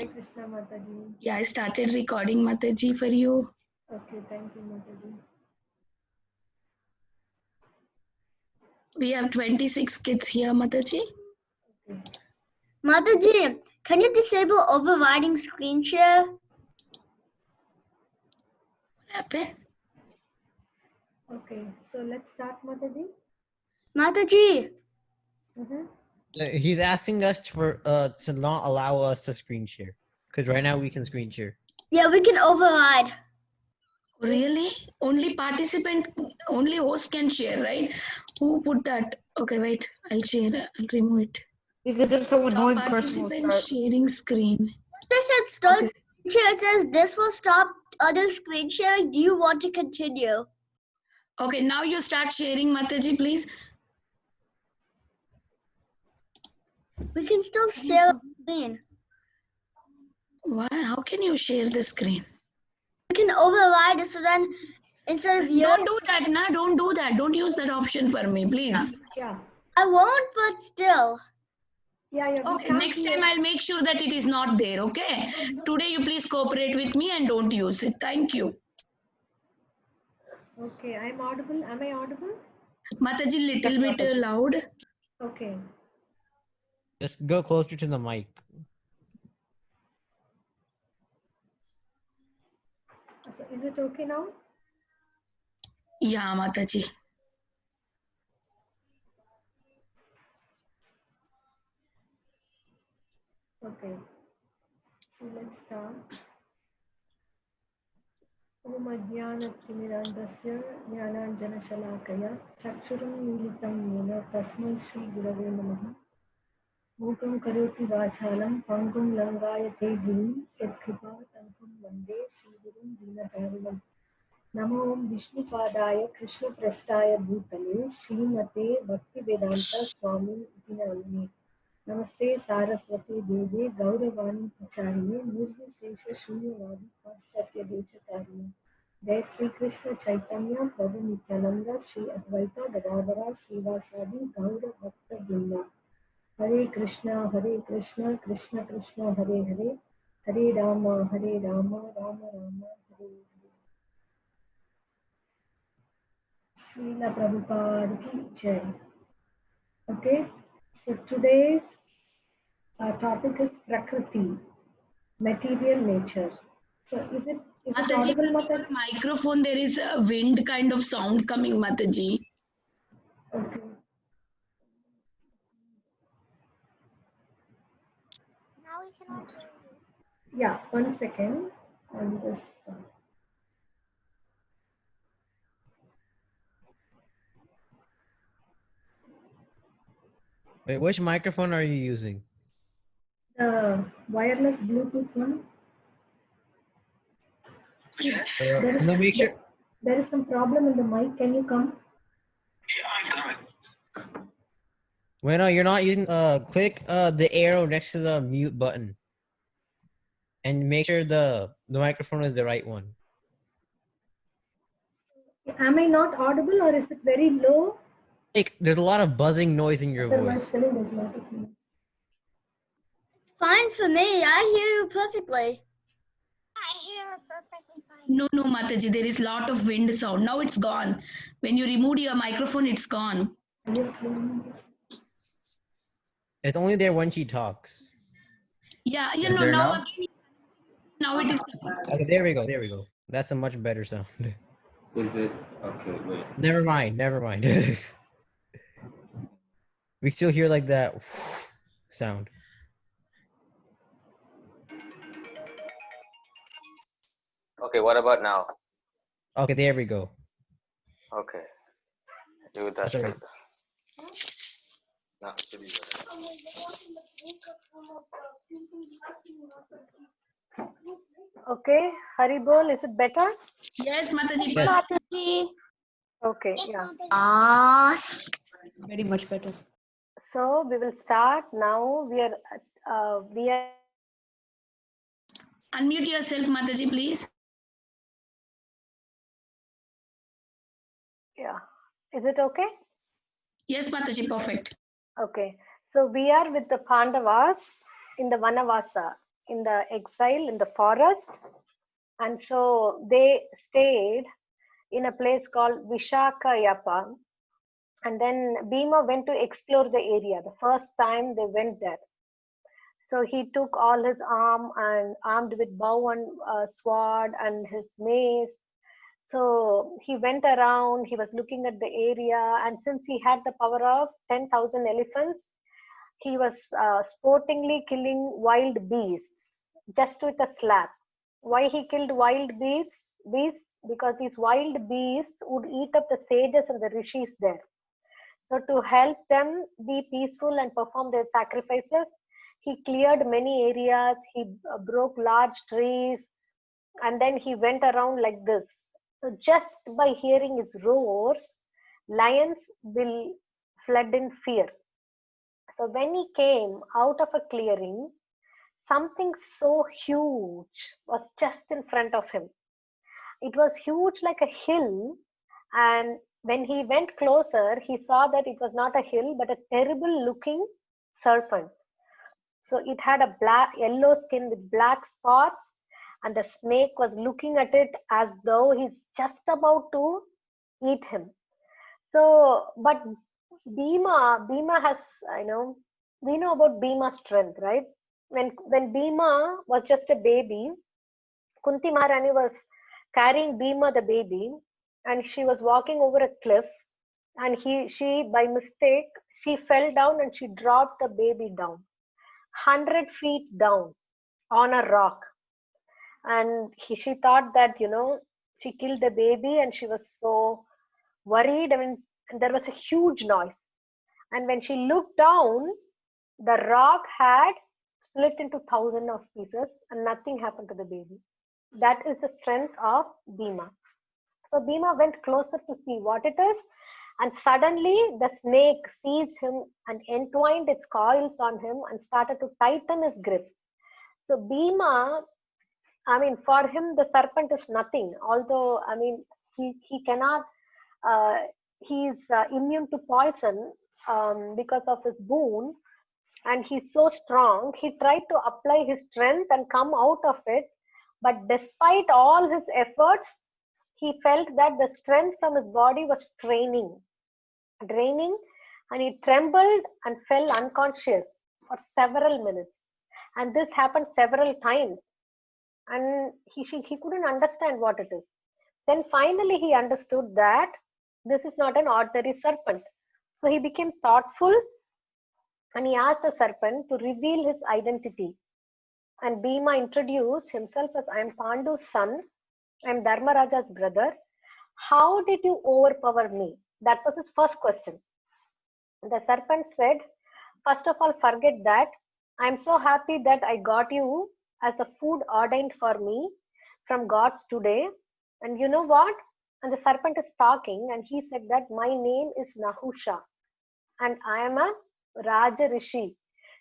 Hi Krishna Mataji. Yeah, I started recording Mataji for you. Okay, thank you Mataji. We have 26 kids here, Mataji. Okay. Mataji, can you disable overriding screen share? What happened? Okay, so let's start Mataji. Mataji, He's asking us to not allow us to screen share because right now we can screen share. yeah, we can override. Really? Only participant, only host can share, right? Who put that? Okay, wait. I'll share. I'll remove it. Because then some annoying Stop person will participant start. sharing screen. This said start Okay. screen share. It says this will stop other screen sharing. Do you want to continue? Okay, now you start sharing, Mataji, please. We can still share screen. Why? How can you share the screen? We can override it so then instead of you, Don't do that, na. Don't do that. Don't use that option for me, please. Yeah. I won't, but still. Yeah, we Okay, can't next hear. time I'll make sure that it is not there, okay? Today you please cooperate with me and don't use it. Thank you. Okay, I'm audible. Am I audible? Mataji, little Yes, bit Mataji. loud. Okay. Just go closer to the mic. So is it okay now? Yeah, Mataji. Okay. So let's start. Om Ajnanatimirandasya Jnananjanashalakaya Chakshuram Militam Yena Tasmai Shri Gurave Namaha Mukam Karoti Vachalam Pangum Langayate Gini Yatkripa Tankum Vande Shri Gurum Dinatarinam Namo Om Vishnupadaya Krishna Prasthaya Bhutale Srimate Bhaktivedanta Swami Iti Namine Namaste Saraswati Deve Gauravani Pacharine Nirvisesha Shunyavadi Paschatya Dechatarine Jai Sri Krishna Chaitanya Prabhu Nityananda Sri Advaita Gadadara Srivasadi Gaura Bhakta Vrinda Hare Krishna Krishna Krishna Hare Hare Hare Rama Rama Rama Hare Hare Srila Prabhupada ki Jai. Okay, so today's topic is Prakriti, material nature. So is it Mataji, audible, from your Mataji? microphone there is a wind kind of sound coming, Mataji. Okay. Now we can all hear you. Yeah, 1 second. I'll just. Wait, which microphone are you using? The wireless Bluetooth one. There is, No, make sure. there is some problem in the mic. Can you come? Wait, no, you're not using. Click the arrow next to the mute button, and make sure the microphone is the right one. Am I not audible or is it very low? Like, there's a lot of buzzing noise in your voice. It's fine for me. I hear you perfectly. I hear you perfectly fine. No, no, Mataji, there is lot of wind sound. Now it's gone. When you removed your microphone, it's gone. It's only there when she talks. Yeah, you Is know, there now now? again, now it is. Okay, there we go. There we go. That's a much better sound. Is it? Okay, wait. Never mind. Never mind. We still hear like that sound. Okay, what about now? Okay, there we go. Okay. Do that. Sorry. No, it should be better. Okay, Haribol, is it better? Yes, Mataji. Yes. Mataji. Okay, yeah. Gosh. Very much better. So we will start now. We are Unmute yourself, Mataji, please. yeah. Is it okay? Yes, Mataji, perfect. Okay. So we are with the Pandavas in the Vanavasa in the exile in the forest, and so they stayed in a place called Vishakayapa. And then Bhima went to explore the area. The first time they went there. So he took all his armed with bow and sword and his mace. So he went around, he was looking at the area, and since he had the power of 10,000 elephants, he was sportingly killing wild beasts just with a slap. Why he killed wild beasts? Because these wild beasts would eat up the sages and the rishis there. So to help them be peaceful and perform their sacrifices, he cleared many areas, he broke large trees, and then he went around like this. So just by hearing his roars, lions will fled in fear. So when he came out of a clearing, something so huge was just in front of him. It was huge like a hill, and when he went closer, he saw that it was not a hill but a terrible looking serpent. So it had a yellow skin with black spots, and the snake was looking at it as though he's just about to eat him. So, but Bhima has, we know about Bhima's strength, right? When Bhima was just a baby, Kunti Maharani was carrying Bhima the baby, and she was walking over a cliff, and she by mistake, she fell down and she dropped the baby down 100 feet down on a rock. And she thought that, she killed the baby, and she was so worried. I mean, there was a huge noise. And when she looked down, the rock had split into thousands of pieces and nothing happened to the baby. That is the strength of Bhima. So Bhima went closer to see what it is, and suddenly the snake seized him and entwined its coils on him and started to tighten his grip. So Bhima, for him the serpent is nothing, although he cannot, he's immune to poison because of his boon, and he's so strong. He tried to apply his strength and come out of it, but despite all his efforts, he felt that the strength from his body was draining, and he trembled and fell unconscious for several minutes. And this happened several times, and he couldn't understand what it is. Then finally he understood that this is not an ordinary serpent. So he became thoughtful, and he asked the serpent to reveal his identity. And Bhima introduced himself as, I am Pandu's son, I am Dharmaraja's brother. How did you overpower me? That was his first question. The serpent said, first of all, forget that. I am so happy that I got you as a food ordained for me from gods today. And you know what? And the serpent is talking, and he said that my name is Nahusha, and I am a Raja Rishi.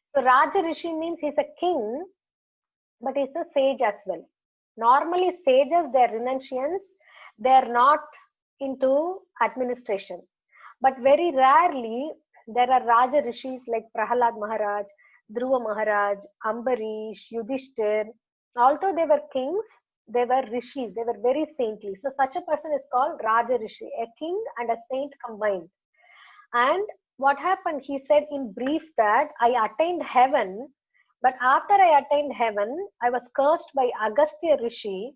So Raja Rishi means he's a king, but he's a sage as well. Normally sages, they're renunciants, they're not into administration. But very rarely there are Raja Rishis like Prahalad Maharaj, Dhruva Maharaj, Ambarish, Yudhishthir. Although they were kings, they were rishis, they were very saintly. So such a person is called Raja Rishi, a king and a saint combined. And what happened, he said in brief that I attained heaven, but after I attained heaven, I was cursed by Agastya Rishi,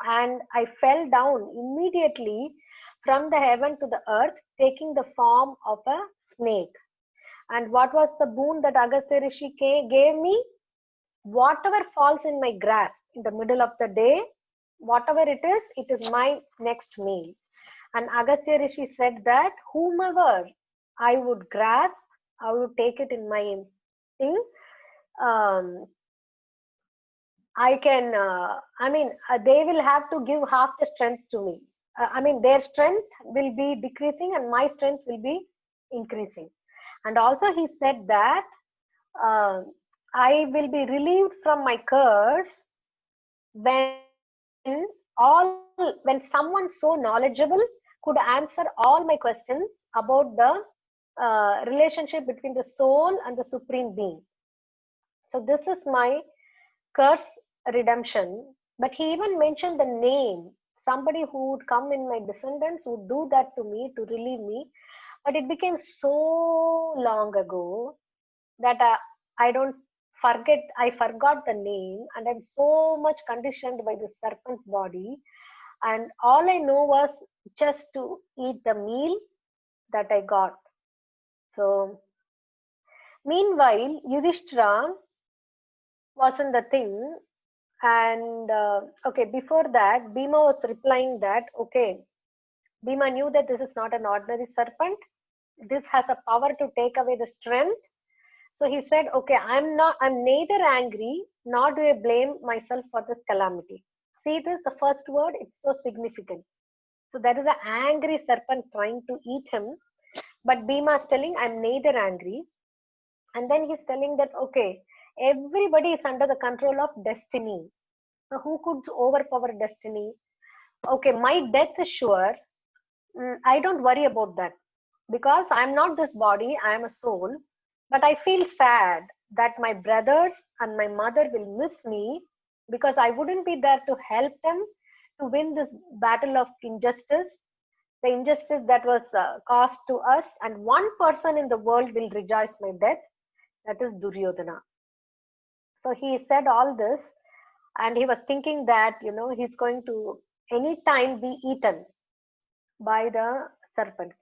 and I fell down immediately from the heaven to the earth, taking the form of a snake. And what was the boon that Agastya Rishi gave me? Whatever falls in my grasp in the middle of the day, whatever it is my next meal. And Agastya Rishi said that whomever I would grasp, I would take it in my thing. They will have to give half the strength to me. Their strength will be decreasing and my strength will be increasing. And also he said that I will be relieved from my curse when someone so knowledgeable could answer all my questions about the relationship between the soul and the supreme being. So this is my curse redemption, but he even mentioned the name. Somebody who would come in my descendants would do that to me to relieve me. But it became so long ago that I don't forget, I forgot the name, and I'm so much conditioned by the serpent body. And all I know was just to eat the meal that I got. So, meanwhile, Yudhishthira wasn't the thing. And okay, before that, Bhima was replying that, okay, Bhima knew that this is not an ordinary serpent. This has a power to take away the strength. So he said, okay, I'm neither angry nor do I blame myself for this calamity. See this, the first word, it's so significant. So there is an angry serpent trying to eat him, but Bhima is telling, I'm neither angry. And then he's telling that, okay, everybody is under the control of destiny. So who could overpower destiny? Okay, my death is sure. I don't worry about that because I'm not this body, I am a soul. But I feel sad that my brothers and my mother will miss me because I wouldn't be there to help them to win this battle of injustice, the injustice that was caused to us. And one person in the world will rejoice my death, that is Duryodhana. So he said all this, and he was thinking that, he's going to anytime be eaten by the serpent.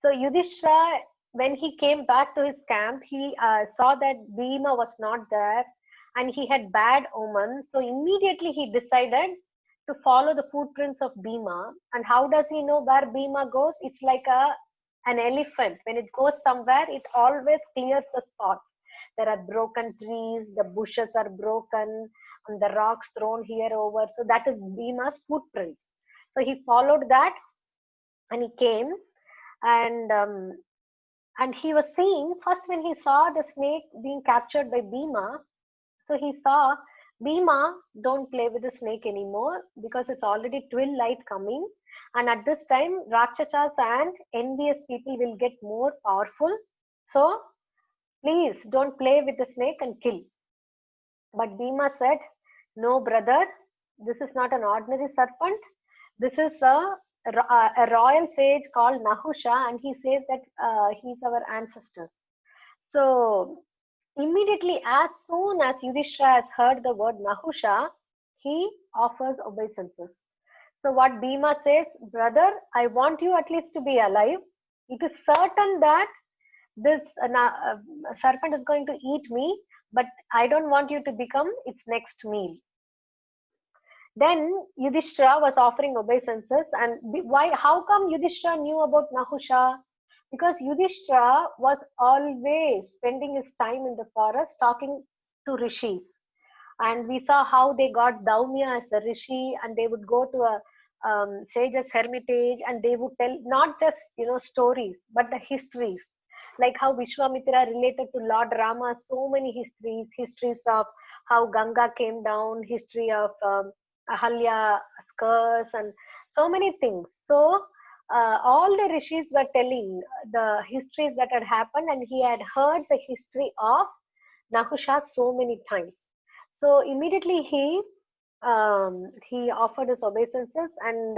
So Yudhishthira, when he came back to his camp, he saw that Bhima was not there and he had bad omens. So immediately he decided to follow the footprints of Bhima. And how does he know where Bhima goes? It's like an elephant. When it goes somewhere, it always clears the spots. There are broken trees, the bushes are broken, and the rocks thrown here over. So that is Bhima's footprints. So he followed that and he came, and he was seeing, first when he saw the snake being captured by Bhima, so he saw, Bhima, don't play with the snake anymore because it's already twilight coming, and at this time Rakshasas and envious people will get more powerful, so please don't play with the snake and kill. But Bhima said, no brother, this is not an ordinary serpent, this is a royal sage called Nahusha, and he says that he's our ancestor. So immediately, as soon as Yudhishthira has heard the word Nahusha, he offers obeisances. So what Bhima says, brother, I want you at least to be alive. It is certain that this serpent is going to eat me, but I don't want you to become its next meal. Then Yudhishthira was offering obeisances, and why? How come Yudhishthira knew about Nahusha? Because Yudhishthira was always spending his time in the forest talking to rishis, and we saw how they got Daumya as a rishi, and they would go to a sage's hermitage, and they would tell not just stories, but the histories, like how Vishwamitra related to Lord Rama so many histories of how Ganga came down, history of Ahalya's curse, and so many things. So all the rishis were telling the histories that had happened, and he had heard the history of Nahusha so many times. So immediately he offered his obeisances, and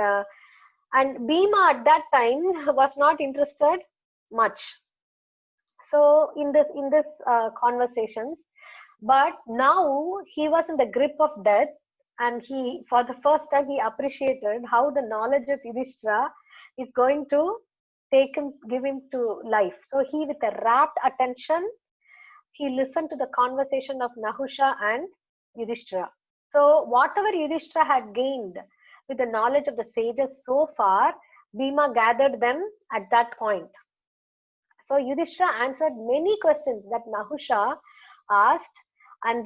Bhima at that time was not interested much. So in this conversations, but now he was in the grip of death, and he, for the first time, he appreciated how the knowledge of Yudhishthira is going to give him to life. So he, with a rapt attention, he listened to the conversation of Nahusha and Yudhishthira. So whatever Yudhishthira had gained with the knowledge of the sages so far, Bhima gathered them at that point. So Yudhishthira answered many questions that Nahusha asked, and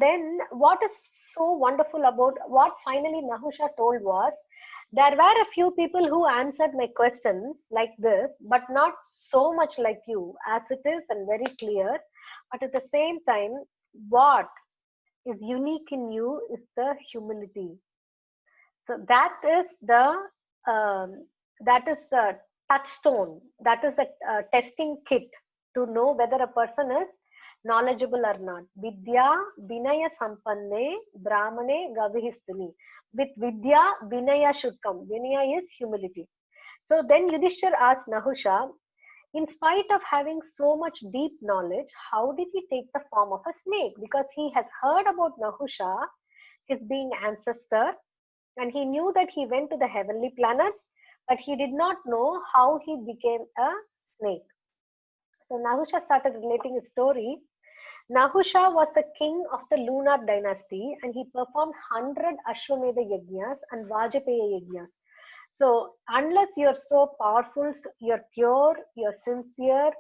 then what is so wonderful about what finally Nahusha told was, there were a few people who answered my questions like this, but not so much like you, as it is and very clear. But at the same time, what is unique in you is the humility. So that is the touchstone. That is the testing kit to know whether a person is knowledgeable or not. Vidya Vinaya Sampanne Brahmane Gavihistuni. With Vidya, Vinaya should come. Vinaya is humility. So then Yudhishthir asked Nahusha, in spite of having so much deep knowledge, how did he take the form of a snake? Because he has heard about Nahusha, his being ancestor, and he knew that he went to the heavenly planets, but he did not know how he became a snake. So Nahusha started relating his story. Nahusha was the king of the lunar dynasty and he performed 100 Ashwamedha Yajnas and Vajpaya Yajnas. So unless you're so powerful, you're pure, you're sincere,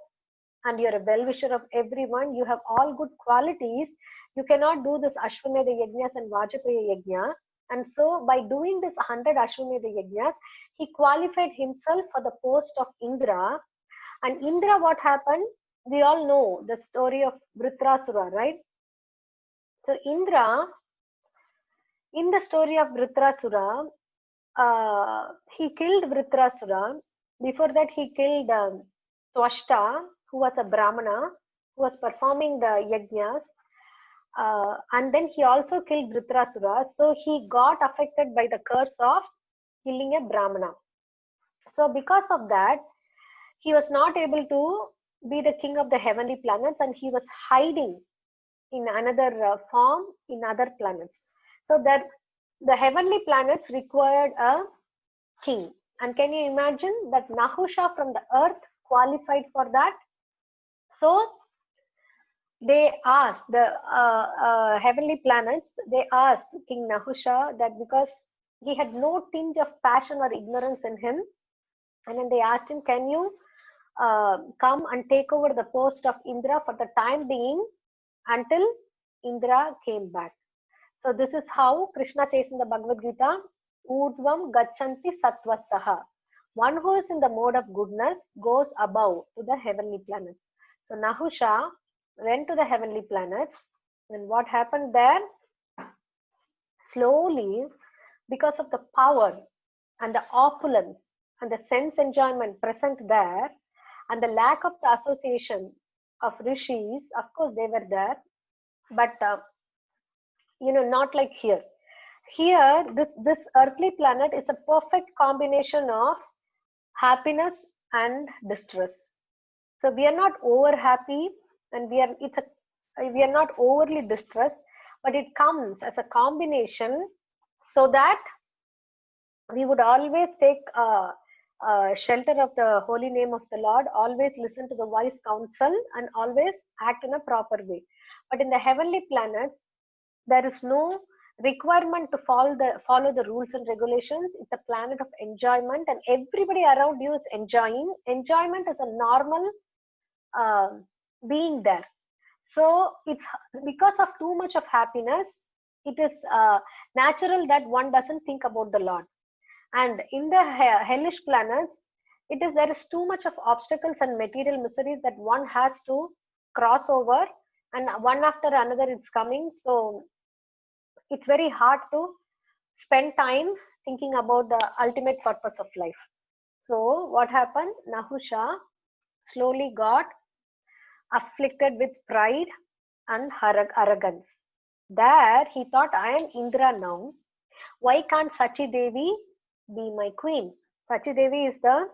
and you're a well-wisher of everyone, you have all good qualities, you cannot do this Ashwamedha Yajnas and Vajpaya Yajna. And so by doing this 100 Ashwamedha Yajnas, he qualified himself for the post of Indra. And Indra, what happened? We all know the story of Vritrasura, right? So Indra, in the story of Vritrasura, he killed Vritrasura. Before that, he killed Twashta, who was a Brahmana, who was performing the yajnas. And then he also killed Vritrasura. So he got affected by the curse of killing a Brahmana. So because of that, he was not able to be the king of the heavenly planets and he was hiding in another form in other planets. So that the heavenly planets required a king. And can you imagine that Nahusha from the earth qualified for that? So they asked the heavenly planets, they asked King Nahusha that because he had no tinge of passion or ignorance in him, and then they asked him, can you come and take over the post of Indra for the time being until Indra came back. So this is how Krishna says in the Bhagavad Gita, Urdhvam Gachanti Sattvasaha. One who is in the mode of goodness goes above to the heavenly planets. So Nahusha went to the heavenly planets, and what happened there? Slowly, because of the power and the opulence and the sense enjoyment present there, and the lack of the association of rishis, of course they were there, but not like here. Here, this earthly planet is a perfect combination of happiness and distress. So we are not over happy, and we are not overly distressed, but it comes as a combination, so that we would always take shelter of the holy name of the Lord, always listen to the wise counsel, and always act in a proper way. But in the heavenly planets, there is no requirement to follow the rules and regulations. It's a planet of enjoyment, and everybody around you is enjoying. Enjoyment is a normal being there. So it's because of too much of happiness, it is natural that one doesn't think about the Lord. And in the hellish planets, there is too much of obstacles and material miseries that one has to cross over, and one after another it's coming. So it's very hard to spend time thinking about the ultimate purpose of life. So what happened? Nahusha slowly got afflicted with pride and arrogance. There he thought, I am Indra now. Why can't Sachi Devi be my queen? Sachi Devi is the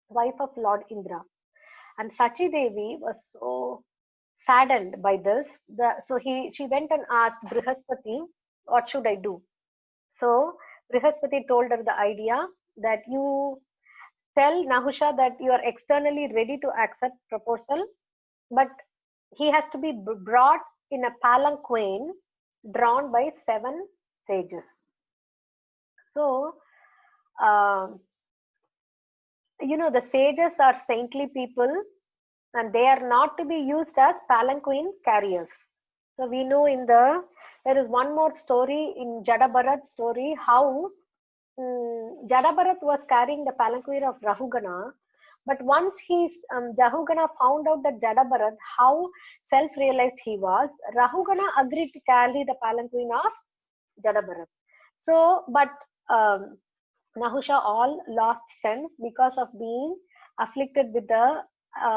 wife of Lord Indra. And Sachi Devi was so saddened by this. So she went and asked Brihaspati, what should I do? So Brihaspati told her the idea that you tell Nahusha that you are externally ready to accept proposal, but he has to be brought in a palanquin drawn by 7 sages. So, the sages are saintly people, and they are not to be used as palanquin carriers. So we know there is one more story in Jadabharat's story, how Jadabharat was carrying the palanquin of Rahugana, but once Rahugana found out that Jadabharat, how self-realized he was, Rahugana agreed to carry the palanquin of Jadabharat. So, but Nahusha all lost sense because of being afflicted with the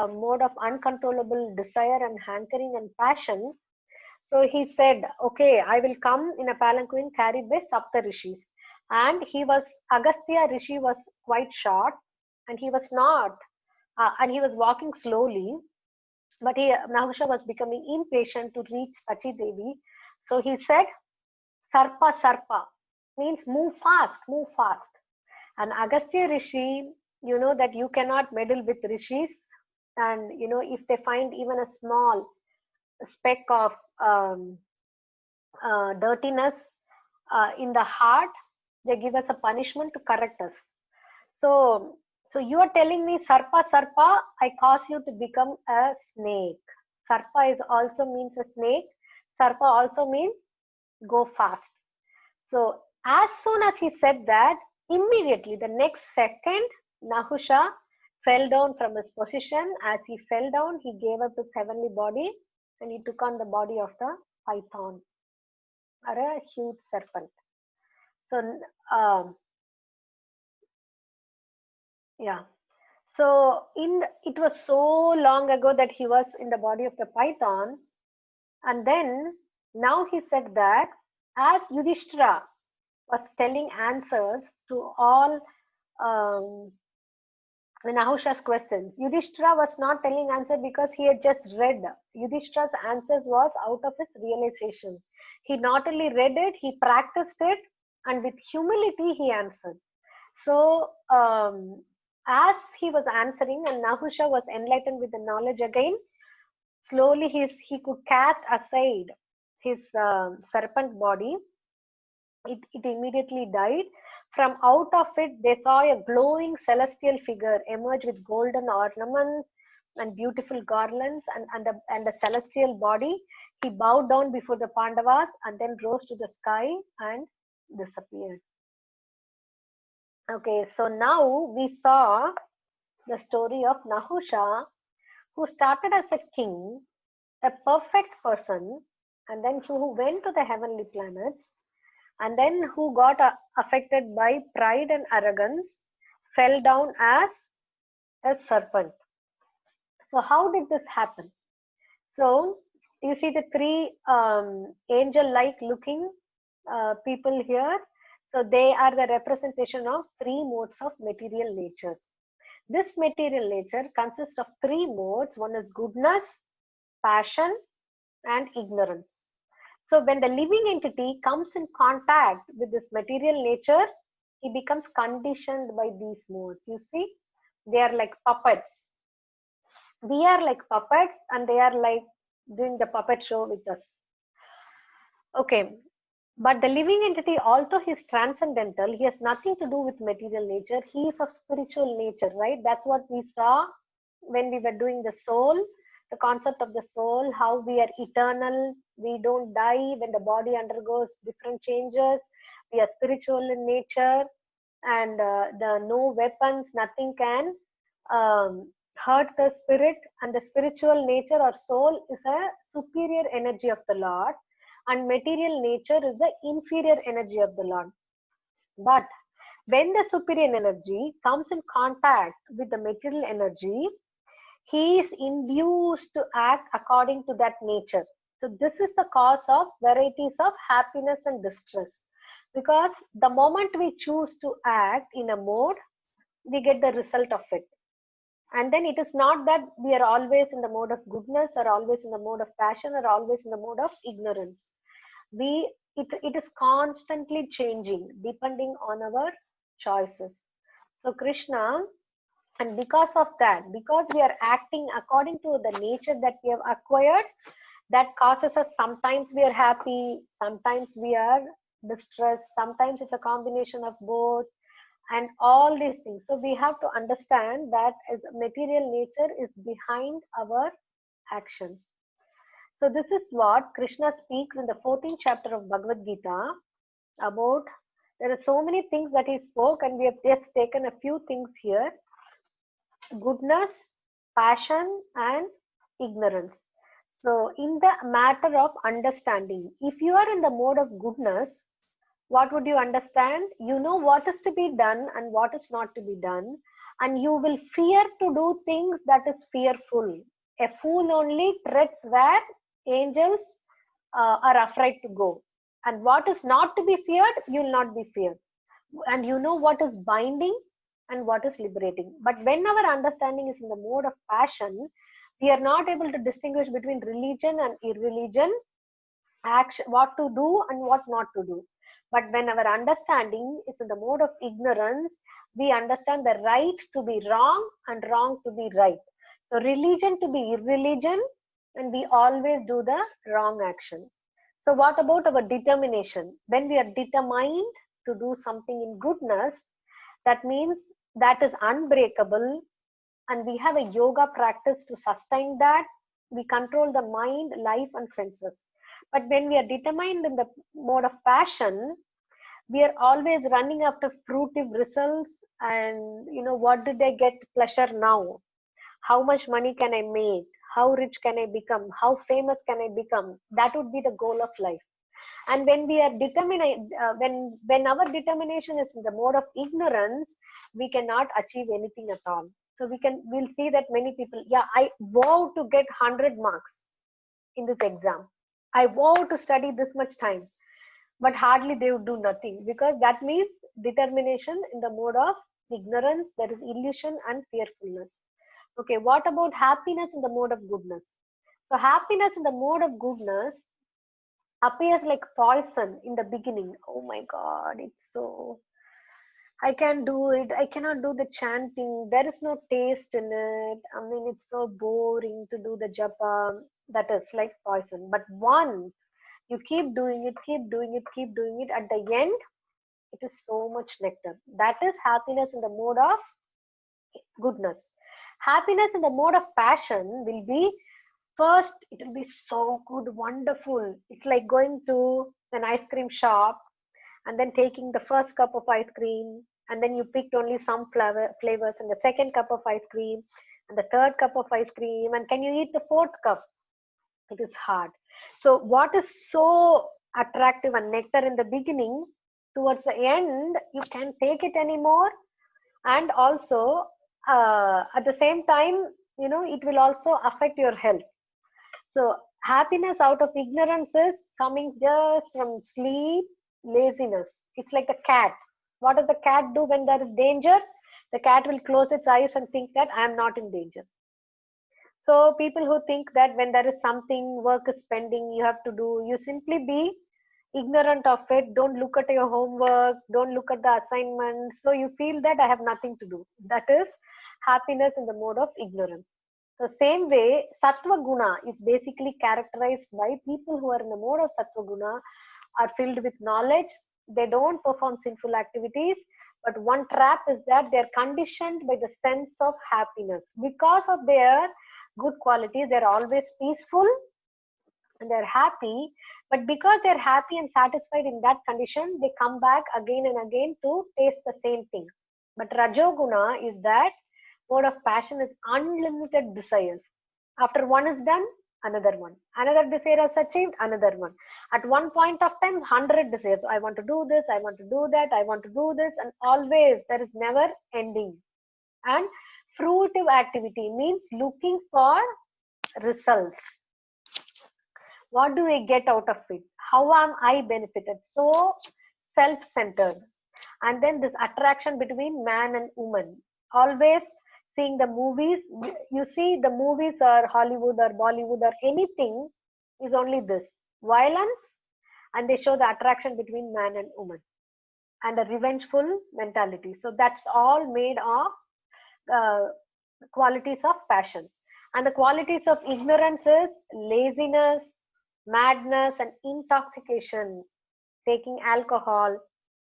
mode of uncontrollable desire and hankering and passion. So he said, okay, I will come in a palanquin carried by Sapta Rishis. And Agastya Rishi was quite short, and he was not, and he was walking slowly, but Nahusha was becoming impatient to reach Sati Devi. So he said, Sarpa, Sarpa, means move fast, move fast. And Agastya Rishi, you know that you cannot meddle with rishis, and you know, if they find even a small speck of dirtiness in the heart, they give us a punishment to correct us. So you are telling me, Sarpa, Sarpa, I cause you to become a snake. Sarpa also means a snake. Sarpa also means go fast. So as soon as he said that, immediately the next second, Nahusha fell down from his position. As he fell down, he gave up his heavenly body and he took on the body of the python, or a huge serpent. So yeah. So it was so long ago that he was in the body of the python, and then now he said that as Yudhishthira was telling answers to all Nahusha's questions, Yudhishthira was not telling answer because he had just read. Yudhishthira's answers was out of his realization. He not only read it, he practiced it, and with humility he answered. So as he was answering and Nahusha was enlightened with the knowledge again, slowly he could cast aside his serpent body. It immediately died. From out of it, they saw a glowing celestial figure emerge with golden ornaments and beautiful garlands and a celestial body. He bowed down before the Pandavas and then rose to the sky and disappeared. Okay, so now we saw the story of Nahusha, who started as a king, a perfect person, and then who went to the heavenly planets, and then who got affected by pride and arrogance, fell down as a serpent. So how did this happen? So you see the three angel-like looking people here. So they are the representation of three modes of material nature. This material nature consists of three modes. One is goodness, passion, and ignorance. So when the living entity comes in contact with this material nature, he becomes conditioned by these modes. You see, they are like puppets. We are like puppets and they are like doing the puppet show with us. Okay, but the living entity, although he is transcendental, he has nothing to do with material nature. He is of spiritual nature, right? That's what we saw when we were doing the soul, the concept of the soul, how we are eternal, we don't die when the body undergoes different changes, we are spiritual in nature, and the no weapons, nothing can hurt the spirit, and the spiritual nature or soul is a superior energy of the Lord, and material nature is the inferior energy of the Lord. But when the superior energy comes in contact with the material energy, he is induced to act according to that nature. So this is the cause of varieties of happiness and distress, because the moment we choose to act in a mode, we get the result of it. And then it is not that we are always in the mode of goodness or always in the mode of passion or always in the mode of ignorance. It is constantly changing depending on our choices. So Krishna, and because of that, because we are acting according to the nature that we have acquired, that causes us, sometimes we are happy, sometimes we are distressed, sometimes it's a combination of both, and all these things. So we have to understand that as material nature is behind our actions. So this is what Krishna speaks in the 14th chapter of Bhagavad Gita about. There are so many things that he spoke, and we have just taken a few things here: goodness, passion, and ignorance. So in the matter of understanding, if you are in the mode of goodness, what would you understand? You know what is to be done and what is not to be done. and you will fear to do things that is fearful. A fool only treads where angels are afraid to go. And what is not to be feared, you will not be feared. And you know what is binding and what is liberating. But when our understanding is in the mode of passion, we are not able to distinguish between religion and irreligion, action, what to do and what not to do. But when our understanding is in the mode of ignorance, we understand the right to be wrong and wrong to be right. So religion to be irreligion, and we always do the wrong action. So what about our determination? When we are determined to do something in goodness, that means that is unbreakable, and we have a yoga practice to sustain that. We control the mind, life, and senses. But when we are determined in the mode of passion, we are always running after fruitive results, and what did I get pleasure now? How much money can I make? How rich can I become? How famous can I become? That would be the goal of life. And when we are determined, when our determination is in the mode of ignorance, we cannot achieve anything at all. So we'll see that many people, yeah, I vow to get 100 marks in this exam. I vow to study this much time, but hardly they would do nothing, because that means determination in the mode of ignorance. There is illusion and fearfulness. Okay, what about happiness in the mode of goodness? So happiness in the mode of goodness appears like poison in the beginning. Oh my God, it's so, I can't do it. I cannot do the chanting. There is no taste in it. I mean, it's so boring to do the japa. That is like poison. But once you keep doing it, keep doing it, keep doing it, at the end, it is so much nectar. That is happiness in the mode of goodness. Happiness in the mode of passion will be, first, it will be so good, wonderful. It's like going to an ice cream shop and then taking the first cup of ice cream, and then you picked only some flavors, and the second cup of ice cream, and the third cup of ice cream, and can you eat the fourth cup? It is hard. So what is so attractive and nectar in the beginning, towards the end, you can't take it anymore. And also, at the same time, it will also affect your health. So happiness out of ignorance is coming just from sleep, laziness. It's like a cat. What does the cat do when there is danger? The cat will close its eyes and think that I am not in danger. So people who think that when there is something, work is pending, you have to do, you simply be ignorant of it. Don't look at your homework, don't look at the assignment. So you feel that I have nothing to do. That is happiness in the mode of ignorance. So same way, Sattva Guna is basically characterized by people who are in the mode of Sattva Guna are filled with knowledge. They don't perform sinful activities, but one trap is that they're conditioned by the sense of happiness. Because of their good qualities, they're always peaceful and they're happy. But because they're happy and satisfied in that condition, they come back again and again to taste the same thing. But Rajoguna is that mode of passion is unlimited desires. After one is done, another one. Another desire is achieved, another one. At one point of time, 100 desires. I want to do this, I want to do that, I want to do this, and always there is never ending. And fruitive activity means looking for results. What do I get out of it? How am I benefited? So self-centered. And then this attraction between man and woman. Always seeing the movies. You see the movies or Hollywood or Bollywood or anything is only this. Violence, and they show the attraction between man and woman. And a revengeful mentality. So that's all made of qualities of passion. And the qualities of ignorance is laziness, madness, and intoxication. Taking alcohol,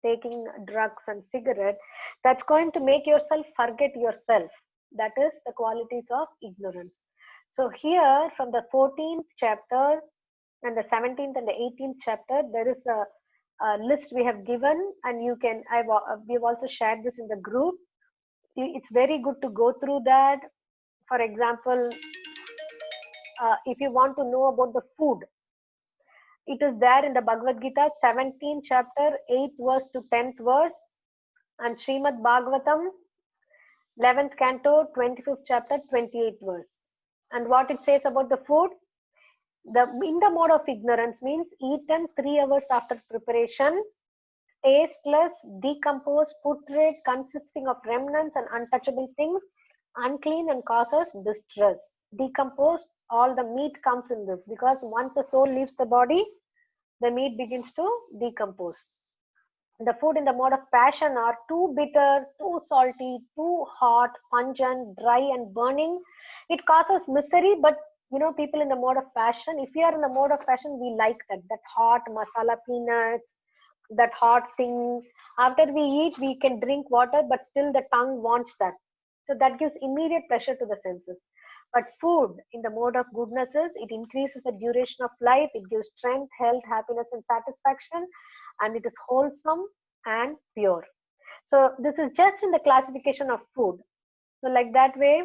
taking drugs and cigarette, that's going to make yourself forget yourself. That is the qualities of ignorance. So here from the 14th chapter and the 17th and the 18th chapter, there is a list we have given, and you can, we've also shared this in the group. It's very good to go through that. For example, if you want to know about the food, it is there in the Bhagavad Gita, 17th chapter, 8th verse to 10th verse, and Srimad Bhagavatam, 11th canto, 25th chapter, 28th verse. And what it says about the food? In the mode of ignorance means eaten 3 hours after preparation, tasteless, decomposed, putrid, consisting of remnants and untouchable things, unclean and causes distress. Decomposed, all the meat comes in this, because once the soul leaves the body, the meat begins to decompose. The food in the mode of passion are too bitter, too salty, too hot, pungent, dry and burning. It causes misery, but people in the mode of passion, if we are in the mode of passion, we like that hot masala peanuts, that hot thing. After we eat, we can drink water, but still the tongue wants that. So that gives immediate pleasure to the senses. But food in the mode of goodness is, it increases the duration of life, it gives strength, health, happiness and satisfaction, and it is wholesome and pure. So this is just in the classification of food. So like that way,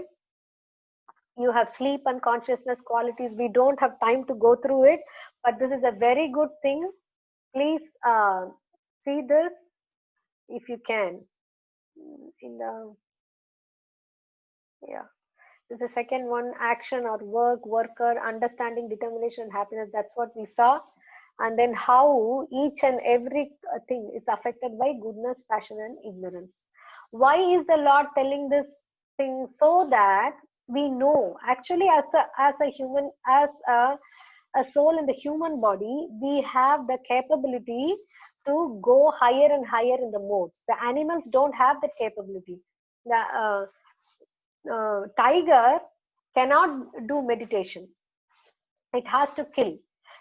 you have sleep and consciousness qualities. We don't have time to go through it, but this is a very good thing. Please see this if you can. In the the second one, action or work, worker, understanding, determination, happiness. That's what we saw. And then how each and every thing is affected by goodness, passion and ignorance. Why is the Lord telling this thing? So that we know, actually, as a human, as a soul in the human body, we have the capability to go higher and higher in the modes. The animals don't have that capability. The tiger cannot do meditation. It has to kill.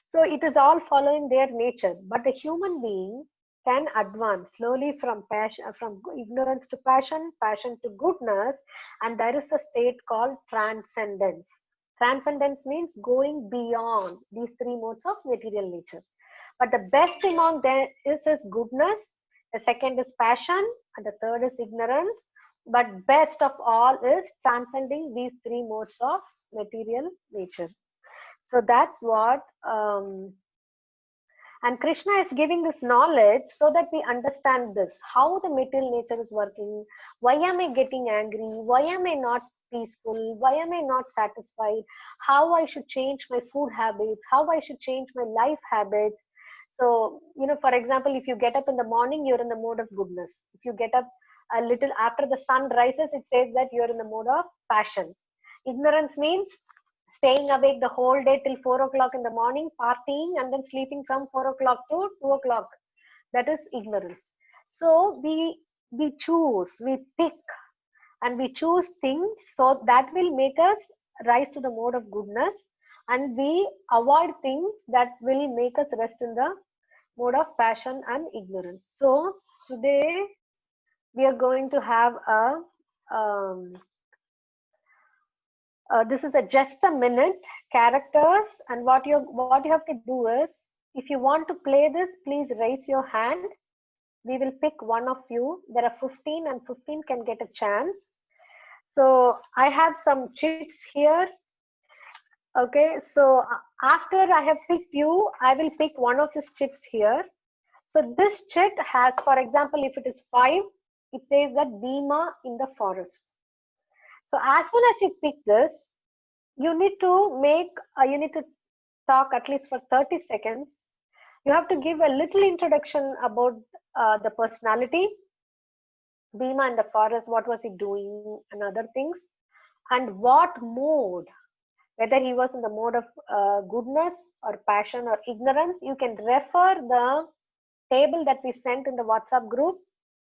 So it is all following their nature. But the human being can advance slowly from passion, from ignorance to passion, passion to goodness, and there is a state called transcendence. Transcendence means going beyond these 3 modes of material nature. But the best among them is goodness, the second is passion, and the third is ignorance. But best of all is transcending these 3 modes of material nature. So that's what, and Krishna is giving this knowledge so that we understand this, how the material nature is working. Why am I getting angry? Why am I not peaceful? Why am I not satisfied? How I should change my food habits, how I should change my life habits. So, for example, if you get up in the morning, you're in the mode of goodness. If you get up a little after the sun rises, it says that you're in the mode of passion. Ignorance means staying awake the whole day till 4 o'clock in the morning, partying, and then sleeping from 4 o'clock to 2 o'clock. That is ignorance. So we choose, we pick, and we choose things, so that will make us rise to the mode of goodness, and we avoid things that will make us rest in the mode of passion and ignorance. So today we are going to have this is just a minute characters, and what you have to do is, if you want to play this, please raise your hand. We will pick one of you. There are 15 and 15 can get a chance. So I have some chits here. Okay, so after I have picked you, I will pick one of these chits here. So this chit has, for example, if it is 5, it says that Bhima in the forest. So as soon as you pick this, you need to talk at least for 30 seconds. You have to give a little introduction about the personality, Bhima in the forest, what was he doing and other things, and what mode, whether he was in the mode of goodness or passion or ignorance. You can refer the table that we sent in the WhatsApp group,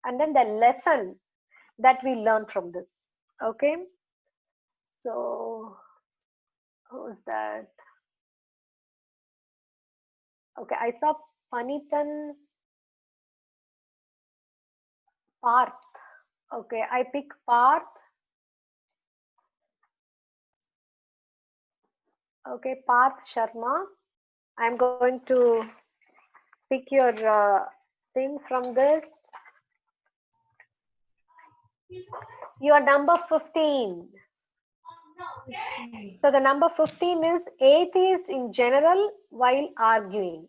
and then the lesson that we learned from this. Okay, so who's that? Okay, I saw Panitan Parth. Okay, I pick Parth. Okay, Parth Sharma. I'm going to pick your thing from this. You are number 15. So the number 15 is atheists in general while arguing.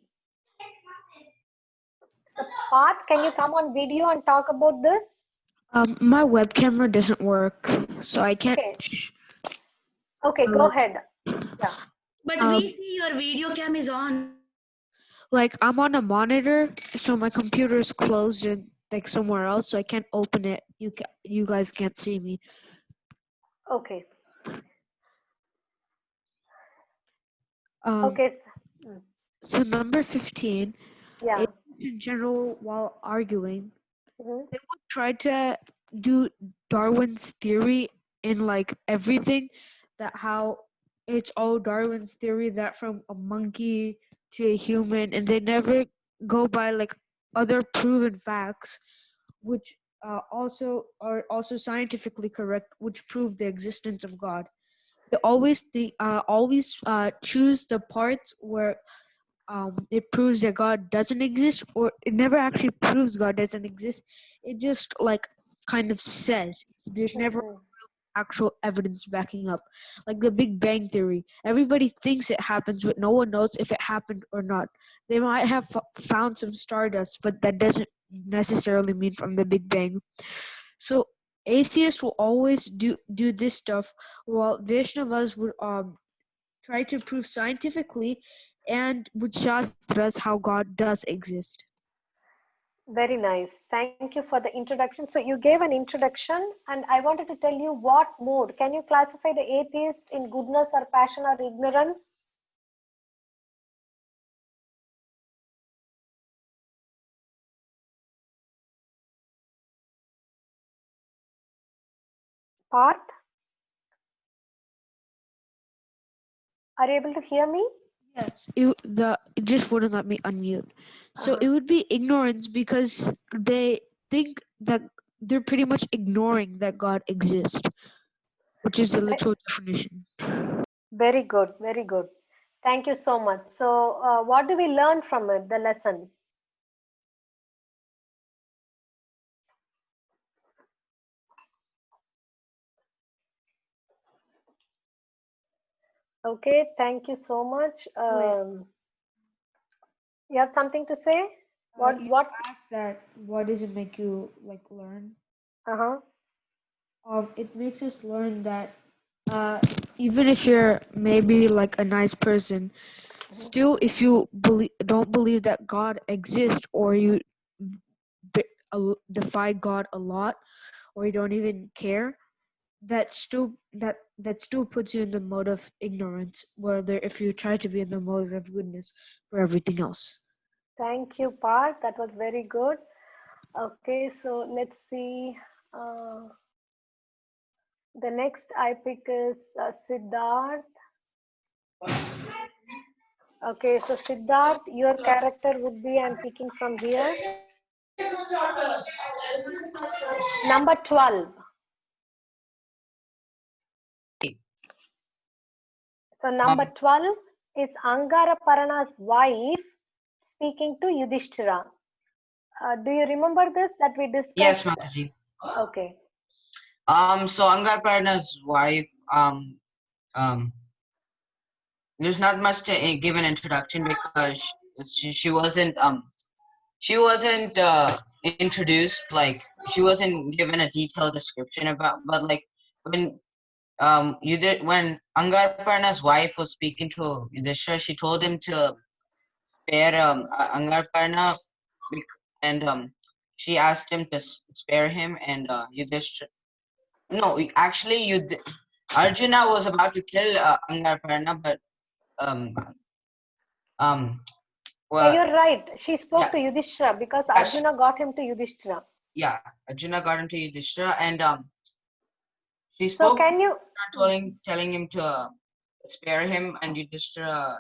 So Parth, can you come on video and talk about this? My web camera doesn't work, so I can't. Okay. Okay, go ahead. Yeah. But we see your video cam is on. Like I'm on a monitor, so my computer is closed in like somewhere else, so I can't open it. You guys can't see me. Okay. Um, Okay. So number 15, Yeah. in general, while arguing, Mhm. they would try to do Darwin's theory in like everything, that how it's all Darwin's theory that from a monkey to a human, and they never go by like other proven facts, which also are also scientifically correct, which prove the existence of God. They always choose the parts where it proves that God doesn't exist, or it never actually proves God doesn't exist. It just like kind of says there's never Mhm. actual evidence backing up. Like the Big Bang Theory, everybody thinks it happens, but no one knows if it happened or not. They might have found some stardust, but that doesn't necessarily mean from the Big Bang. So atheists will always do this stuff, while Vaishnavas would try to prove scientifically and would us how God does exist. Very nice. Thank you for the introduction. So you gave an introduction, and I wanted to tell you what mode. Can you classify the atheist in goodness or passion or ignorance? Part? Are you able to hear me? Yes, it just wouldn't let me unmute. So Uh-huh. it would be ignorance because they think that they're pretty much ignoring that God exists, which is the literal definition. Very good. Very good. Thank you so much. So, what do we learn from it, the lesson? Okay, thank you so much. You have something to say? What? You What? asked that. What does it make you like learn? Uh-huh. It makes us learn that even if you're maybe like a nice person, still if you don't believe that God exists, or you defy God a lot, or you don't even care, that still puts you in the mode of ignorance, whether if you try to be in the mode of goodness for everything else. Thank you, Parth. That was very good. Okay, so let's see. Uh, the next I pick is Siddharth. Okay, so Siddharth, your character would be, I'm picking from here, number 12. So number 12 is Angaraparana's wife speaking to Yudhishthira. Do you remember this that we discussed? Yes, Mataji. Okay. So Angarparna's wife, there's not much to give an introduction because she wasn't introduced, like she wasn't given a detailed description about, but like when when Angarparna's wife was speaking to Yudhishthira, she told him to spare Angarparna, and she asked him to spare him, and Yudhishthira. No, actually, Arjuna was about to kill Angarparna, but um um well, You're right. She spoke yeah, to Yudhishthira because yeah, Arjuna got him to Yudhishthira. yeah, Arjuna got into Yudhishthira, and she So spoke can you? to telling him to spare him, and Yudhishthira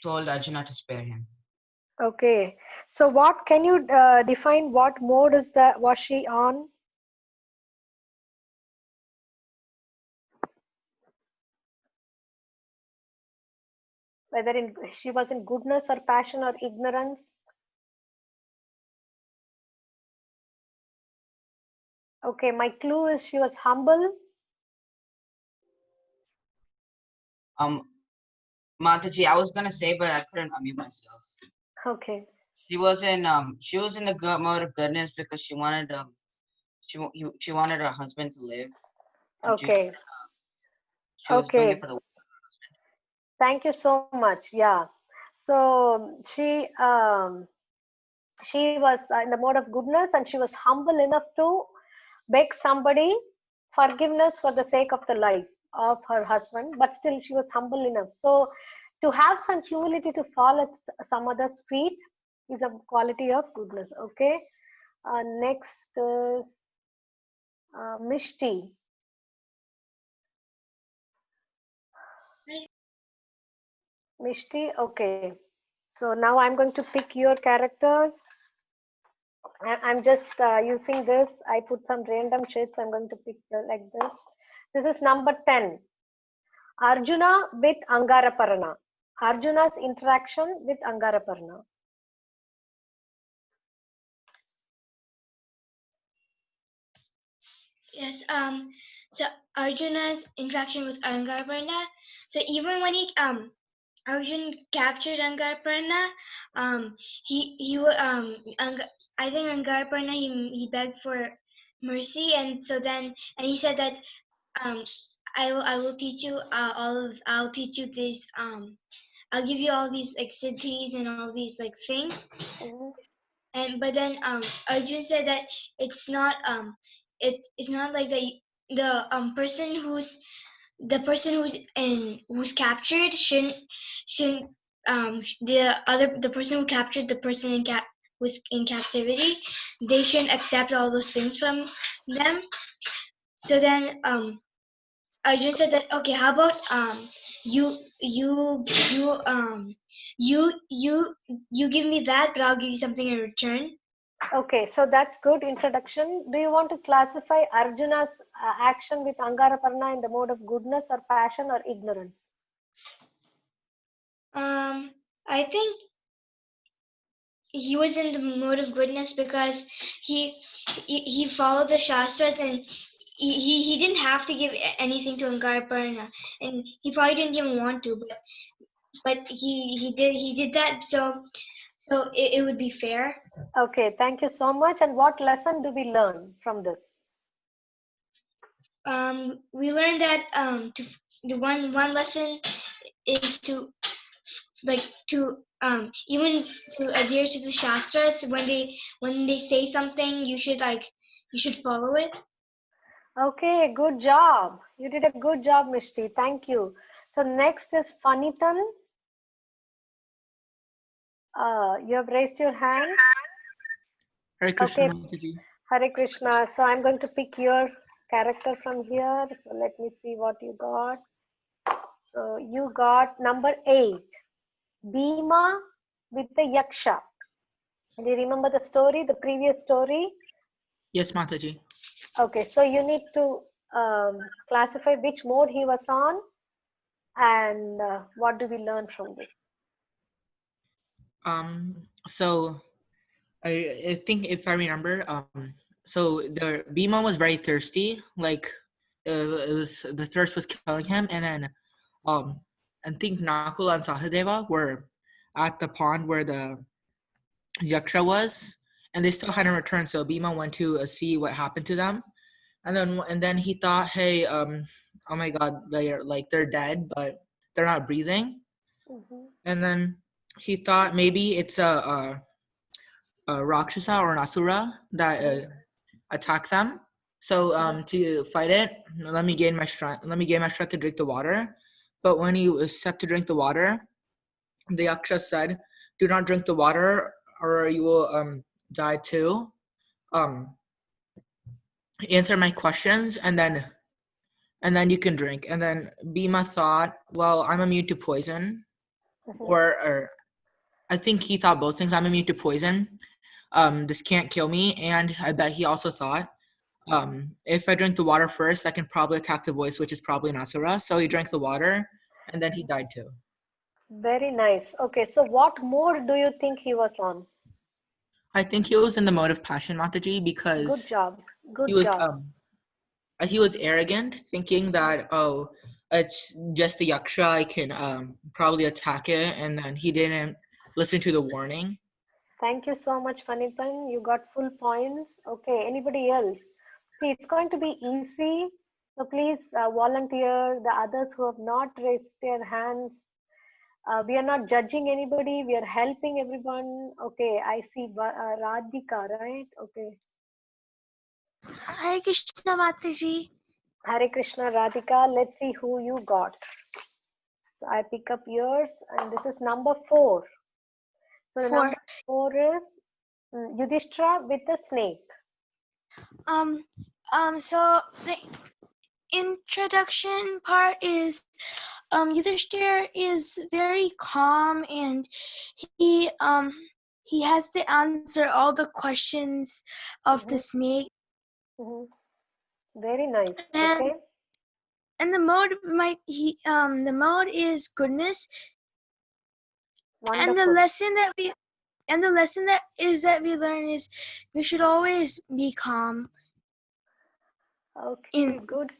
told Arjuna to spare him. Okay. So what can you define? What mode is that? Was she on? Whether she was in goodness or passion or ignorance? Okay, my clue is she was humble. Mataji, I was gonna say, but I couldn't unmute myself. Okay. She was in the mode of goodness because she wanted her husband to live. And Okay. she was doing it Okay. for the. Thank you so much. Yeah. So she was in the mode of goodness, and she was humble enough to beg somebody forgiveness for the sake of the life of her husband, but still she was humble enough. So to have some humility to fall at some other's feet is a quality of goodness. Okay. Next is Mishti. Mishti, okay. So now I'm going to pick your character. I'm just using this. I put some random shades. I'm going to pick like this. This is number 10. Arjuna with Angaraparana. Arjuna's interaction with Angaraparana. Yes. So Arjuna's interaction with Angarparna. So even when Arjun captured Angarparna, I think Angarparna he begged for mercy, and so then he said that I will teach you I'll teach you this I'll give you all these like siddhis and all these like things. Mhm. And but then Arjun said that it's not like the person who's captured shouldn't the person who captured the person was in captivity, they shouldn't accept all those things from them. So then Arjun said that, okay, how about you you you um you give me that, but I'll give you something in return. Okay, so that's good introduction. Do you want to classify Arjuna's action with Angaraparna in the mode of goodness or passion or ignorance? I think he was in the mode of goodness because he followed the shastras, and he didn't have to give anything to Angaraparna, and he probably didn't even want to, but he did that so it would be fair. Okay, thank you so much. And what lesson do we learn from this? We learned that the one lesson is to even to adhere to the shastras. When they say something, you should follow it. Okay, good job. You did a good job, Mishti. Thank you. So next is Fanitan. You have raised your hand. Hare Krishna, Okay, Mataji. Hare Krishna. So I'm going to pick your character from here. So let me see what you got. So you got number 8, Bhima with the Yaksha. Do you remember the story, the previous story? Yes, Mataji. Okay, so you need to classify which mode he was on and what do we learn from this? So I think if I remember, so the Bhima was very thirsty, like it was the thirst was killing him, and then I think Nakula and Sahadeva were at the pond where the Yaksha was, and they still hadn't returned. So Bhima went to see what happened to them, and then he thought, hey, oh my God, they're dead, but they're not breathing. Mhm. And then he thought maybe it's a Rakshasa or an Asura that attacked them. So to fight it, let me gain my strength to drink the water. But when he stepped to drink the water, the Yaksha said, "Do not drink the water, or you will die too. Answer my questions, and then you can drink." And then Bhima thought, "Well, I'm immune to poison, or I think he thought both things. I'm immune to poison. This can't kill me." And I bet he also thought, if I drink the water first, I can probably attack the voice, which is probably an Asura. So he drank the water, and then he died too. Very nice. Okay, so what mode do you think he was on? I think he was in the mode of passion, Mataji, Good because job. Good he was job. he was arrogant, thinking that, oh, it's just a yaksha, I can probably attack it, and then he didn't listen to the warning. Thank you so much, Fanitan. You got full points. Okay, anybody else? See, it's going to be easy. So please volunteer. The others who have not raised their hands, we are not judging anybody. We are helping everyone. Okay, I see Radhika, right? Okay. Hare Krishna Mataji. Hare Krishna, Radhika. Let's see who you got. So I pick up yours, and this is number 4. So the 4. number 4 is Yudhishthira with the snake. So the introduction part is Yudhishthira is very calm, and he has to answer all the questions of the snake. Very nice. And, Okay. and the mode the mode is goodness. Wonderful. And the lesson that we learn is we should always be calm. Okay, good.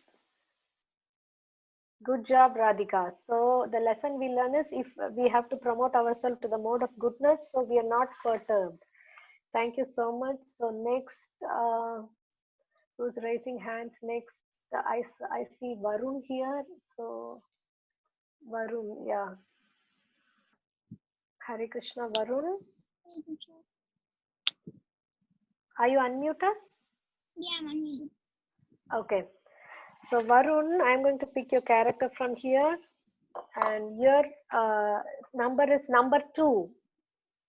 Good job, Radhika. So the lesson we learn is if we have to promote ourselves to the mode of goodness, so we are not perturbed. Thank you so much. So next, who's raising hands next? I see Varun here. So Varun, yeah. Hare Krishna, Varun. Are you unmuted? Yeah, I'm unmuted. Okay. So Varun, I'm going to pick your character from here, and your number is number 2.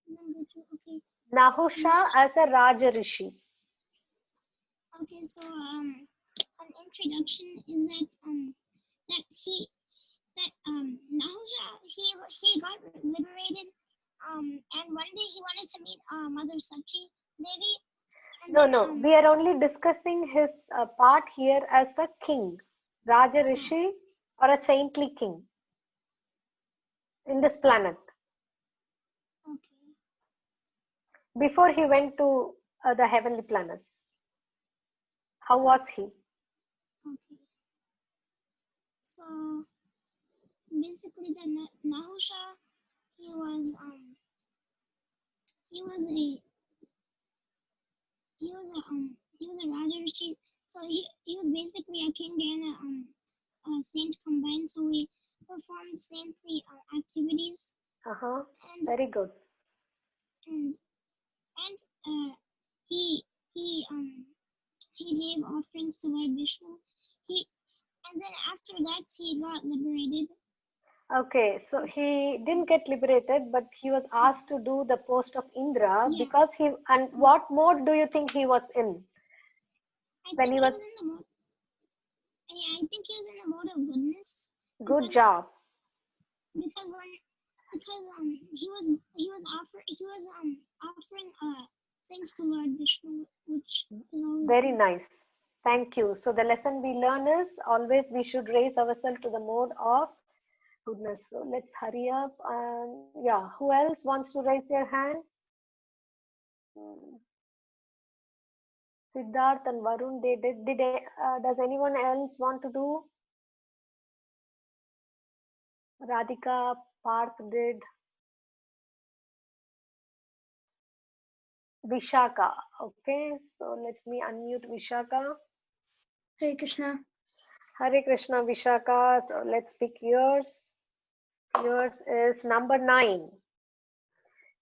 Number 2, okay. Nahusha as a Raja Rishi. Okay, so an introduction is that Nahusha he got liberated, and one day he wanted to meet Mother Sachi Devi. No, we are only discussing his part here as a king, Raja Rishi, or a saintly king in this planet. Okay. Before he went to the heavenly planets. How was he? Okay. So basically, the Nahusha, he was a Raja Rishi. So he was basically a king and a saint combined. So we performed saintly activities. Very good. And he gave offerings to Lord Vishnu. And then after that he got liberated. Okay, so he didn't get liberated, but he was asked to do the post of Indra because he. And what mode do you think he was in? I think he was in the mode of goodness. Good job. Because he was offering things to Lord Vishnu, which is always very nice. Thank you. So the lesson we learn is always we should raise ourselves to the mode of goodness. So let's hurry up. And yeah, who else wants to raise their hand? Siddharth and Varun, they did. Does anyone else want to do? Radhika, Parth did. Vishaka. Okay, so let me unmute Vishaka. Hare Krishna. Hare Krishna, Vishaka. So let's pick yours. Yours is number 9.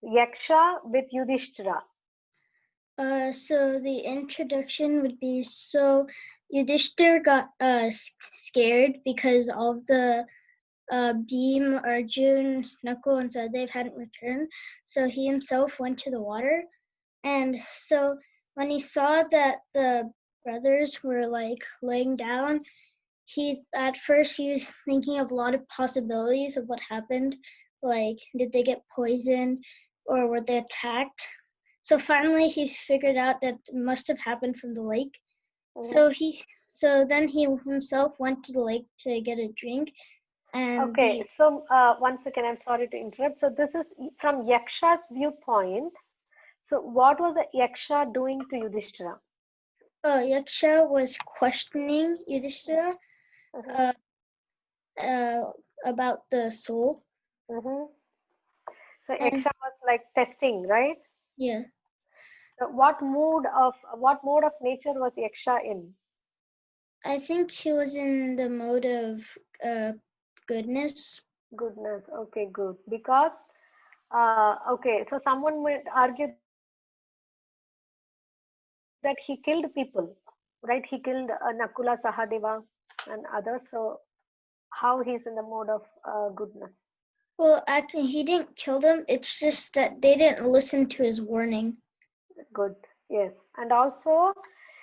Yaksha with Yudhishthira. So the introduction would be, so Yudhishthira got scared because all of the Bhim, Arjun, Nakul, and Sahadev hadn't returned. So he himself went to the water. And so when he saw that the brothers were like laying down, at first he was thinking of a lot of possibilities of what happened. Like, did they get poisoned or were they attacked? So finally he figured out that it must have happened from the lake. So then he himself went to the lake to get a drink. And okay, so one second, I'm sorry to interrupt. So this is from Yaksha's viewpoint. So what was the Yaksha doing to Yudhishthira? Yaksha was questioning Yudhishthira about the soul. So Yaksha was like testing, right? Yeah. So what mode of nature was Yaksha in? I think he was in the mode of goodness. Goodness. Okay, good. Because, okay, so someone might argue that he killed people, right? He killed Nakula, Sahadeva, and others. So, how he's in the mode of goodness? Well, actually, he didn't kill them. It's just that they didn't listen to his warning. Good. Yes. And also,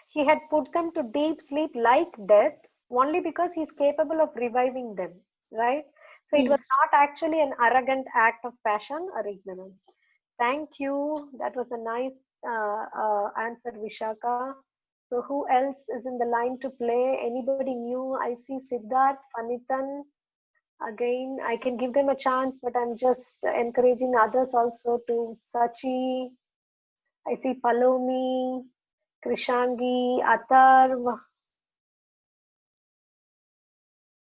he had put them to deep sleep like death only because he's capable of reviving them, right? So it was Yes. not actually an arrogant act of passion or ignorance. Thank you. That was a nice answer, Vishaka. So who else is in the line to play? Anybody new? I see Siddharth, Panitan. Again, I can give them a chance, but I'm just encouraging others also to Sachi. I see Palomi, Krishangi, Atharv,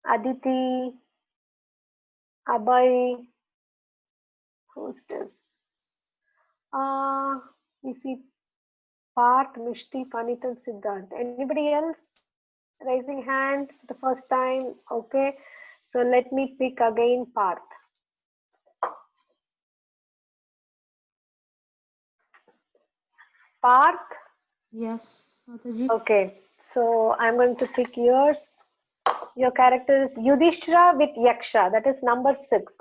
Aditi, Abhay. Who's this? We see Parth, Mishti, Panitan, Siddharth. Anybody else raising hand for the first time? Okay. So let me pick again Parth. Parth. Yes, Mataji. Okay. So I'm going to pick yours. Your character is Yudhishthira with Yaksha. That is number 6.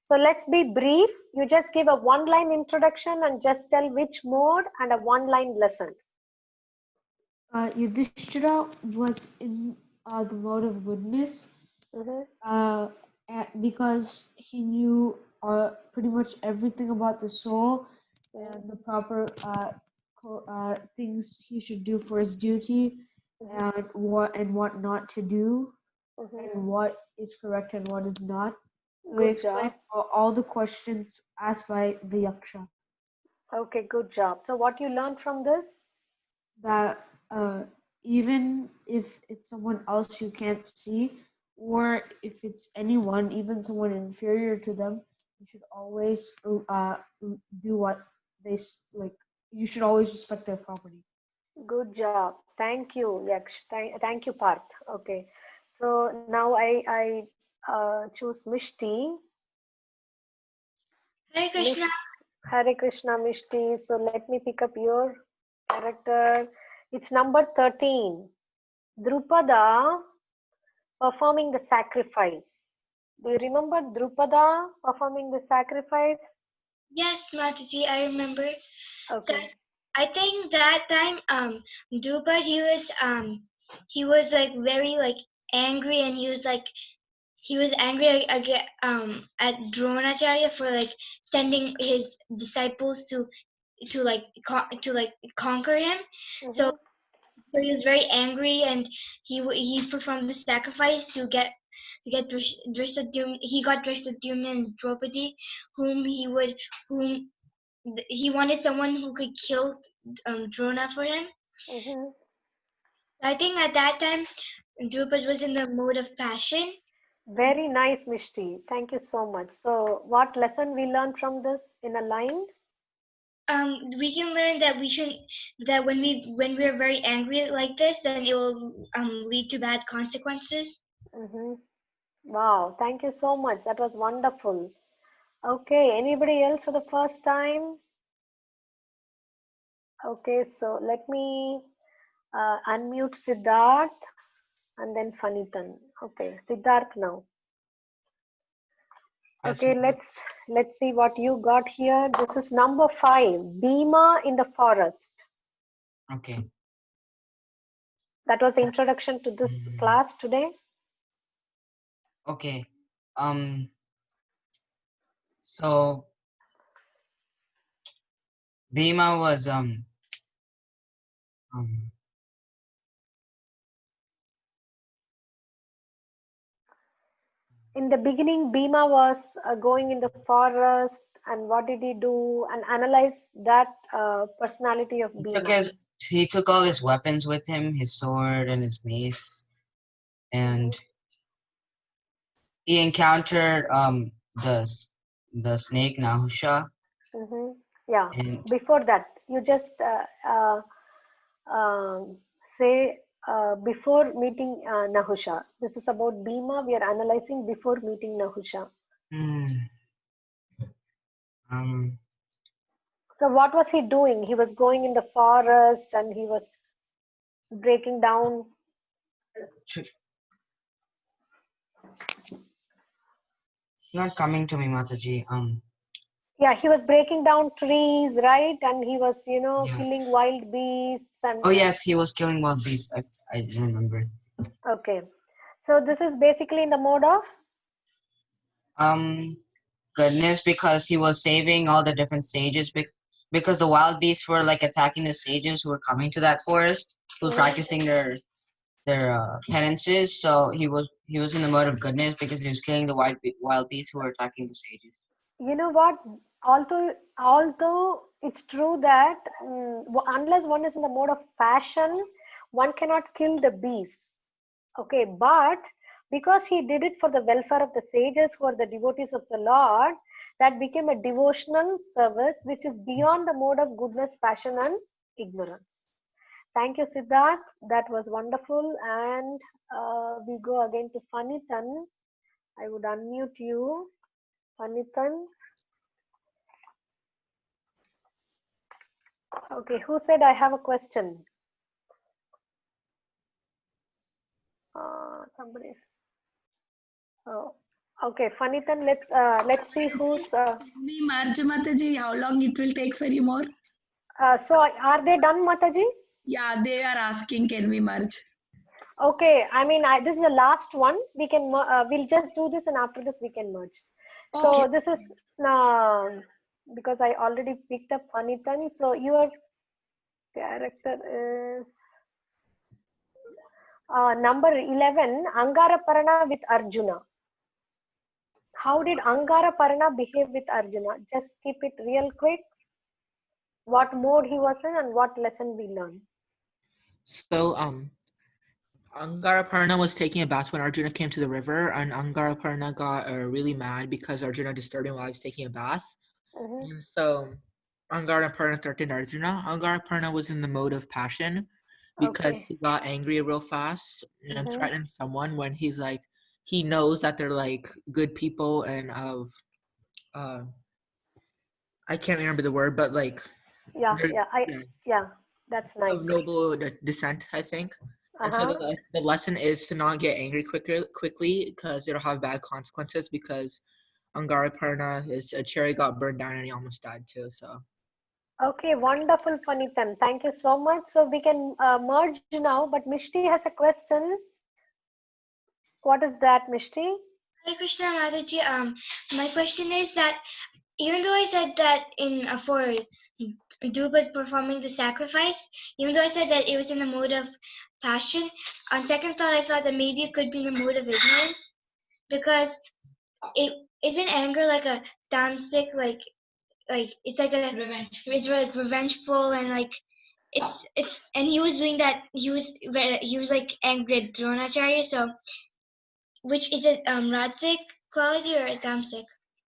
So let's be brief. You just give a one-line introduction and just tell which mode and a one-line lesson. Yudhishthira was in the mode of goodness because he knew pretty much everything about the soul and the proper things he should do for his duty and what not to do and what is correct and what is not. So he Good explained job. all the questions asked by the Yaksha. Okay, good job. So what you learned from this? That even if it's someone else you can't see, or if it's anyone, even someone inferior to them, you should always do what they like. You should always respect their property. Good job. Thank you, Yaksh. Thank you, Parth. Okay. So now I choose Mishti. Hare Krishna. Hare Krishna, Mishti. So let me pick up your character. It's number 13. Drupada performing the sacrifice. Do you remember Drupada performing the sacrifice? Yes, Mataji, I remember. So Okay. I think that time, Drupad, he was like very like angry, and he was angry again at Dronacharya for like sending his disciples to conquer him. So he was very angry, and he performed the sacrifice to get Drishtadyumna. He got Drishtadyumna and Draupadi, whom he wanted someone who could kill Drona for him. I think at that time Drupad was in the mode of passion. Very nice, Mishti. Thank you so much. So what lesson we learned from this in a line? We can learn that that when we're very angry like this, then it will lead to bad consequences. Wow, thank you so much. That was wonderful. Okay, anybody else for the first time? Okay, so let me unmute Siddharth and then Fanitan. Okay, Siddharth now. Yes, Okay, let's see what you got here. This is number 5, Bhima in the forest. Okay. That was the introduction to this class today. Okay. So Bhima was In the beginning, Bhima was going in the forest, and what did he do? And analyze that personality of Bhima. he took all his weapons with him, his sword and his mace, and he encountered the snake Nahusha. Yeah. And Before that, you just say before meeting Nahusha. This is about Bhima. We are analyzing before meeting Nahusha. So what was he doing? He was going in the forest and he was breaking down. It's not coming to me, Mataji. Yeah, he was breaking down trees, right? And he was, Yeah. killing wild beasts and. Oh yes, he was killing wild beasts. I remember. Okay, so this is basically in the mode of. Goodness, because he was saving all the different sages. Because the wild beasts were like attacking the sages who were coming to that forest, who were practicing their penances. So he was in the mode of goodness because he was killing the wild beasts who were attacking the sages. You know what? Although it's true that unless one is in the mode of passion, one cannot kill the beasts. Okay, but because he did it for the welfare of the sages who are the devotees of the Lord, that became a devotional service which is beyond the mode of goodness, passion, and ignorance. Thank you, Siddharth. That was wonderful. And we go again to Fanithan. I would unmute you. Fanithan. Okay, who said I have a question? Somebody. Oh, okay, Fanithan. Let's see who's. We merge, Mataji. How long it will take for you more? So are they done, Mataji? Yeah, they are asking, can we merge? Okay, I mean, this is the last one. We can we'll just do this, and after this we can merge. So this is because I already picked up Fanithan. So your character is number 11, Angaraparana with Arjuna. How did Angaraparana behave with Arjuna? Just keep it real quick. What mode he was in and what lesson we learned. So Angaraparna was taking a bath when Arjuna came to the river, and Angaraparna got really mad because Arjuna disturbed him while he was taking a bath. And so Angaraparna threatened Arjuna. Angaraparna was in the mode of passion because he got angry real fast and threatened someone when he's like, he knows that they're like good people and of I can't remember the word, but like that's nice. Of noble descent, I think. And so the lesson is to not get angry quickly because it'll have bad consequences, because Angaraparna, his chariot got burned down and he almost died too. So. Okay, wonderful, Fanithan. Thank you so much. So we can merge now, but Mishti has a question. What is that, Mishti? Hare Krishna, Mataji. My question is that even though I said that for Drupad performing the sacrifice, even though I said that it was in the mode of passion, on second thought I thought that maybe it could be in the mode of ignorance, because it isn't anger like a tamasic, like it's like a it's like revengeful, and like it's and he was doing that, he was like angry at Dronacharya. So which is it, Rajic quality or tamasic?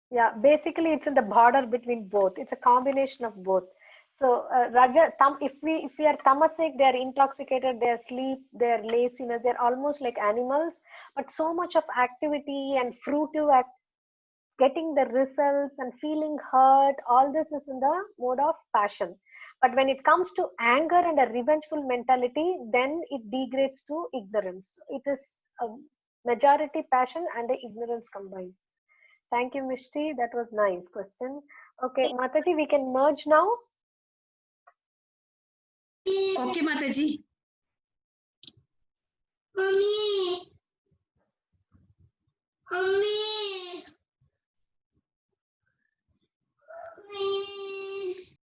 Yeah, basically it's in the border between both. It's a combination of both. So if we are tamasic, they are intoxicated, they are asleep, they are laziness, they're almost like animals. But so much of activity and fruitive getting the results and feeling hurt, all this is in the mode of passion. But when it comes to anger and a revengeful mentality, then it degrades to ignorance. It is a majority passion and the ignorance combined. Thank you, Mishti. That was nice question. Okay, Mataji, we can merge now. Okay, Mataji. Mommy.